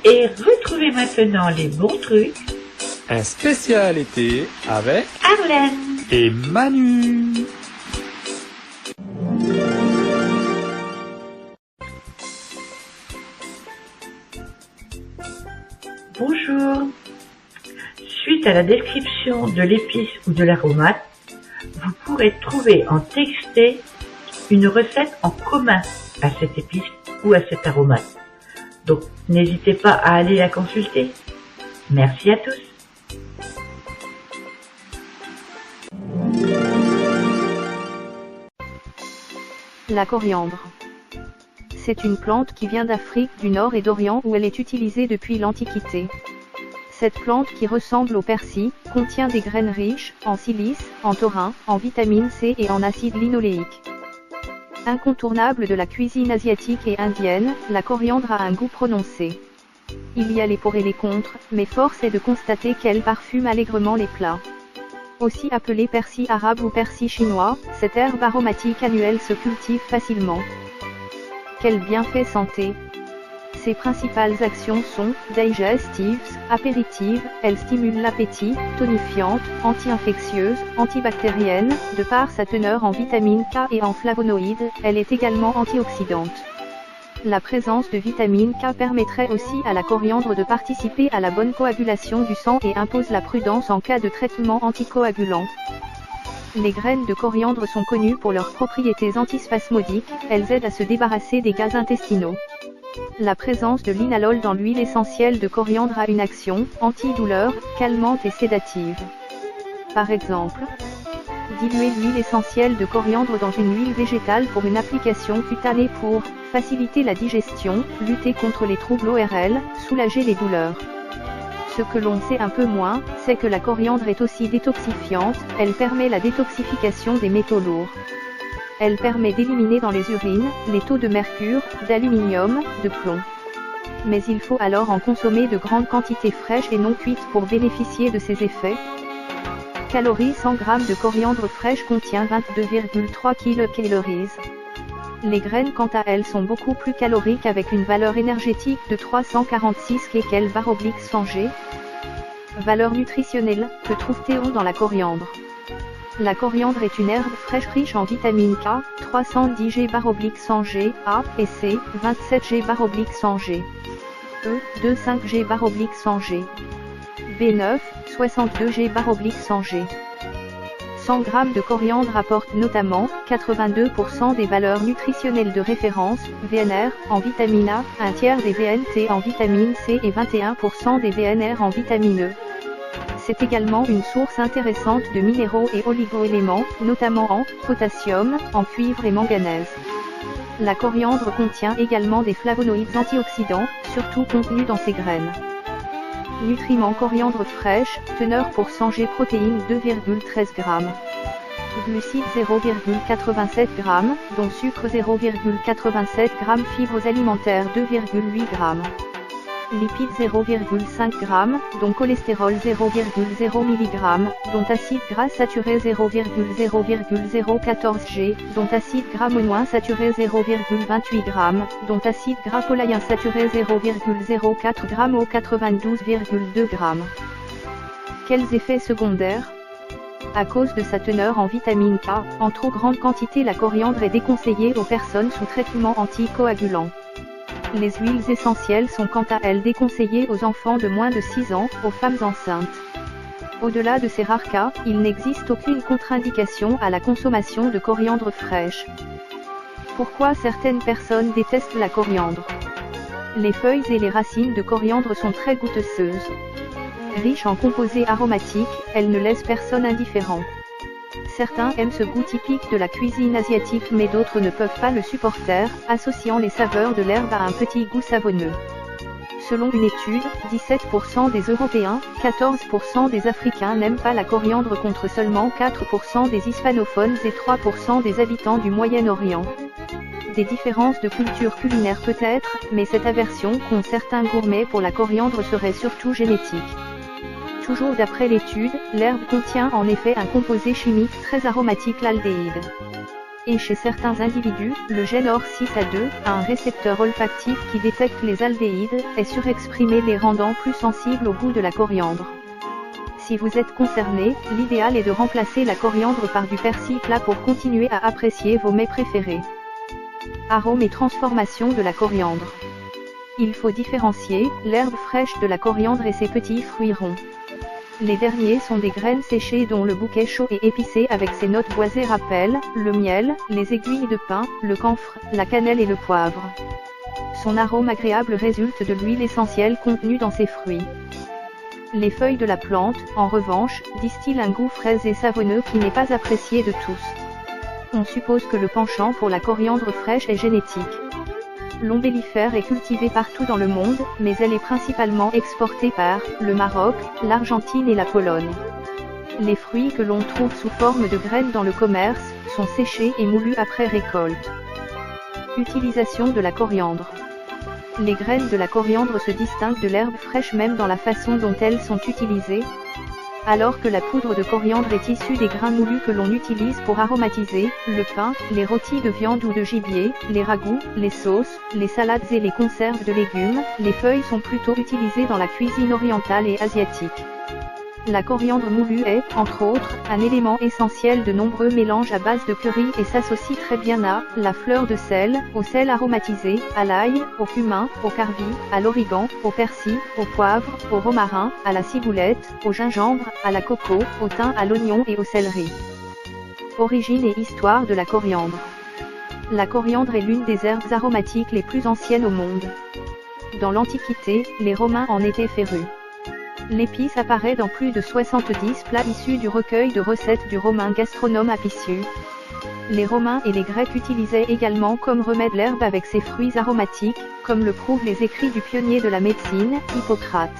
Et retrouvez maintenant les bons trucs. Un spécial été avec Arlène et Manu. Bonjour. Suite à la description de l'épice ou de l'aromate, vous pourrez trouver en texté une recette en commun à cette épice ou à cet aromate. Donc n'hésitez pas à aller la consulter. Merci à tous. La coriandre. C'est une plante qui vient d'Afrique du Nord et d'Orient où elle est utilisée depuis l'Antiquité. Cette plante qui ressemble au persil, contient des graines riches, en silice, en taurine, en vitamine C et en acide linoléique. Incontournable de la cuisine asiatique et indienne, la coriandre a un goût prononcé. Il y a les pour et les contre, mais force est de constater qu'elle parfume allègrement les plats. Aussi appelée persil arabe ou persil chinois, cette herbe aromatique annuelle se cultive facilement. Quels bienfaits santé! Ses principales actions sont digestives, apéritives, elle stimule l'appétit, tonifiante, anti-infectieuse, antibactérienne, de par sa teneur en vitamine K et en flavonoïdes, elle est également antioxydante. La présence de vitamine K permettrait aussi à la coriandre de participer à la bonne coagulation du sang et impose la prudence en cas de traitement anticoagulant. Les graines de coriandre sont connues pour leurs propriétés antispasmodiques, elles aident à se débarrasser des gaz intestinaux. La présence de linalol dans l'huile essentielle de coriandre a une action antidouleur, calmante et sédative. Par exemple, diluer l'huile essentielle de coriandre dans une huile végétale pour une application cutanée pour faciliter la digestion, lutter contre les troubles ORL, soulager les douleurs. Ce que l'on sait un peu moins, c'est que la coriandre est aussi détoxifiante, elle permet la détoxification des métaux lourds. Elle permet d'éliminer dans les urines les taux de mercure, d'aluminium, de plomb. Mais il faut alors en consommer de grandes quantités fraîches et non cuites pour bénéficier de ces effets. Calories 100 g de coriandre fraîche contient 22,3 kcal. Les graines quant à elles sont beaucoup plus caloriques avec une valeur énergétique de 346 kcal/100 g. Valeur nutritionnelle, que trouve-t-on dans la coriandre? La coriandre est une herbe fraîche riche en vitamine K, 310 g/100 g, A et C, 27 g/100 g. E, 25 g/100 g. B9, 62 g/100 g. 100 g de coriandre apporte notamment 82% des valeurs nutritionnelles de référence, VNR, en vitamine A, un tiers des VNT en vitamine C et 21% des VNR en vitamine E. C'est également une source intéressante de minéraux et oligoéléments, notamment en potassium, en cuivre et manganèse. La coriandre contient également des flavonoïdes antioxydants, surtout contenus dans ses graines. Nutriments coriandre fraîche, teneur pour 100 g protéines 2,13 g. Glucides 0,87 g, dont sucre 0,87 g, fibres alimentaires 2,8 g. Lipides 0,5 g, dont cholestérol 0,0 mg, dont acide gras saturé 0,014 g, dont acide gras monoinsaturé 0,28 g, dont acide gras polyinsaturé 0,04 g au 92,2 g. Quels effets secondaires? À cause de sa teneur en vitamine K, en trop grande quantité la coriandre est déconseillée aux personnes sous traitement anticoagulant. Les huiles essentielles sont quant à elles déconseillées aux enfants de moins de 6 ans, aux femmes enceintes. Au-delà de ces rares cas, il n'existe aucune contre-indication à la consommation de coriandre fraîche. Pourquoi certaines personnes détestent la coriandre? Les feuilles et les racines de coriandre sont très goûteuses. Riches en composés aromatiques, elles ne laissent personne indifférent. Certains aiment ce goût typique de la cuisine asiatique mais d'autres ne peuvent pas le supporter, associant les saveurs de l'herbe à un petit goût savonneux. Selon une étude, 17% des Européens, 14% des Africains n'aiment pas la coriandre contre seulement 4% des hispanophones et 3% des habitants du Moyen-Orient. Des différences de culture culinaire peut-être, mais cette aversion qu'ont certains gourmets pour la coriandre serait surtout génétique. Toujours d'après l'étude, l'herbe contient en effet un composé chimique très aromatique, l'aldéhyde. Et chez certains individus, le gène OR6A2, un récepteur olfactif qui détecte les aldéhydes, est surexprimé, les rendant plus sensibles au goût de la coriandre. Si vous êtes concerné, l'idéal est de remplacer la coriandre par du persil plat pour continuer à apprécier vos mets préférés. Arôme et transformation de la coriandre. Il faut différencier l'herbe fraîche de la coriandre et ses petits fruits ronds. Les derniers sont des graines séchées dont le bouquet chaud et épicé avec ses notes boisées rappelle le miel, les aiguilles de pin, le camphre, la cannelle et le poivre. Son arôme agréable résulte de l'huile essentielle contenue dans ces fruits. Les feuilles de la plante, en revanche, distillent un goût frais et savonneux qui n'est pas apprécié de tous. On suppose que le penchant pour la coriandre fraîche est génétique. L'ombellifère est cultivée partout dans le monde, mais elle est principalement exportée par le Maroc, l'Argentine et la Pologne. Les fruits que l'on trouve sous forme de graines dans le commerce sont séchés et moulus après récolte. Utilisation de la coriandre. Les graines de la coriandre se distinguent de l'herbe fraîche même dans la façon dont elles sont utilisées. Alors que la poudre de coriandre est issue des grains moulus que l'on utilise pour aromatiser le pain, les rôtis de viande ou de gibier, les ragoûts, les sauces, les salades et les conserves de légumes, les feuilles sont plutôt utilisées dans la cuisine orientale et asiatique. La coriandre moulue est, entre autres, un élément essentiel de nombreux mélanges à base de curry et s'associe très bien à la fleur de sel, au sel aromatisé, à l'ail, au cumin, au carvi, à l'origan, au persil, au poivre, au romarin, à la ciboulette, au gingembre, à la coco, au thym, à l'oignon et au céleri. Origine et histoire de la coriandre. La coriandre est l'une des herbes aromatiques les plus anciennes au monde. Dans l'Antiquité, les Romains en étaient férus. L'épice apparaît dans plus de 70 plats issus du recueil de recettes du romain gastronome Apicius. Les Romains et les Grecs utilisaient également comme remède l'herbe avec ses fruits aromatiques, comme le prouvent les écrits du pionnier de la médecine, Hippocrate.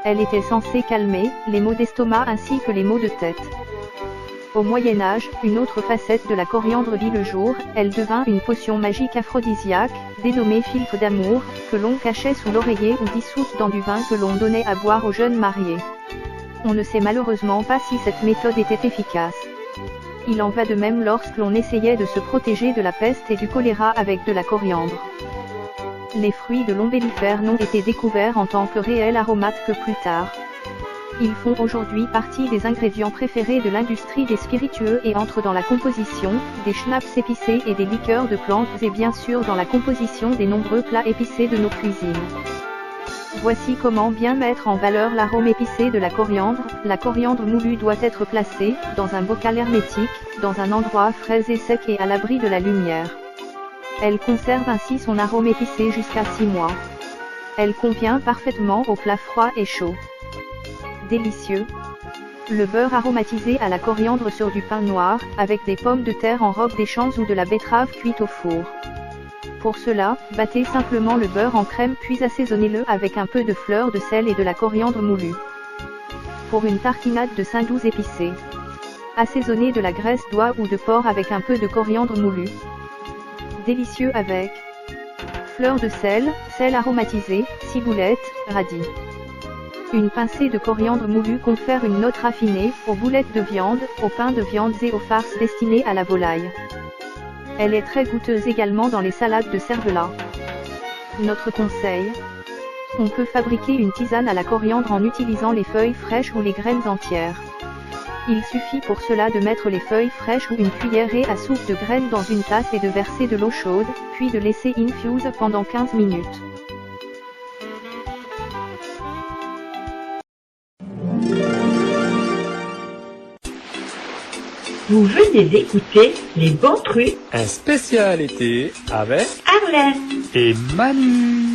Elle était censée calmer les maux d'estomac ainsi que les maux de tête. Au Moyen-Âge, une autre facette de la coriandre vit le jour, elle devint une potion magique aphrodisiaque, dénommée philtre d'amour, que l'on cachait sous l'oreiller ou dissoute dans du vin que l'on donnait à boire aux jeunes mariés. On ne sait malheureusement pas si cette méthode était efficace. Il en va de même lorsque l'on essayait de se protéger de la peste et du choléra avec de la coriandre. Les fruits de l'ombellifère n'ont été découverts en tant que réels aromates que plus tard. Ils font aujourd'hui partie des ingrédients préférés de l'industrie des spiritueux et entrent dans la composition des schnapps épicés et des liqueurs de plantes et bien sûr dans la composition des nombreux plats épicés de nos cuisines. Voici comment bien mettre en valeur l'arôme épicé de la coriandre. La coriandre moulue doit être placée dans un bocal hermétique, dans un endroit frais et sec et à l'abri de la lumière. Elle conserve ainsi son arôme épicé jusqu'à 6 mois. Elle convient parfaitement aux plats froids et chauds. Délicieux. Le beurre aromatisé à la coriandre sur du pain noir, avec des pommes de terre en robe des champs ou de la betterave cuite au four. Pour cela, battez simplement le beurre en crème puis assaisonnez-le avec un peu de fleur de sel et de la coriandre moulue. Pour une tartinade de saindoux épicée, assaisonnez de la graisse d'oie ou de porc avec un peu de coriandre moulue. Délicieux avec fleur de sel, sel aromatisé, ciboulette, radis. Une pincée de coriandre moulue confère une note raffinée aux boulettes de viande, aux pains de viande et aux farces destinées à la volaille. Elle est très goûteuse également dans les salades de cervelas. Notre conseil: on peut fabriquer une tisane à la coriandre en utilisant les feuilles fraîches ou les graines entières. Il suffit pour cela de mettre les feuilles fraîches ou une cuillerée à soupe de graines dans une tasse et de verser de l'eau chaude, puis de laisser infuse pendant 15 minutes. Vous venez d'écouter Les Bons Trucs Un spécial été avec Arlène. et Manu.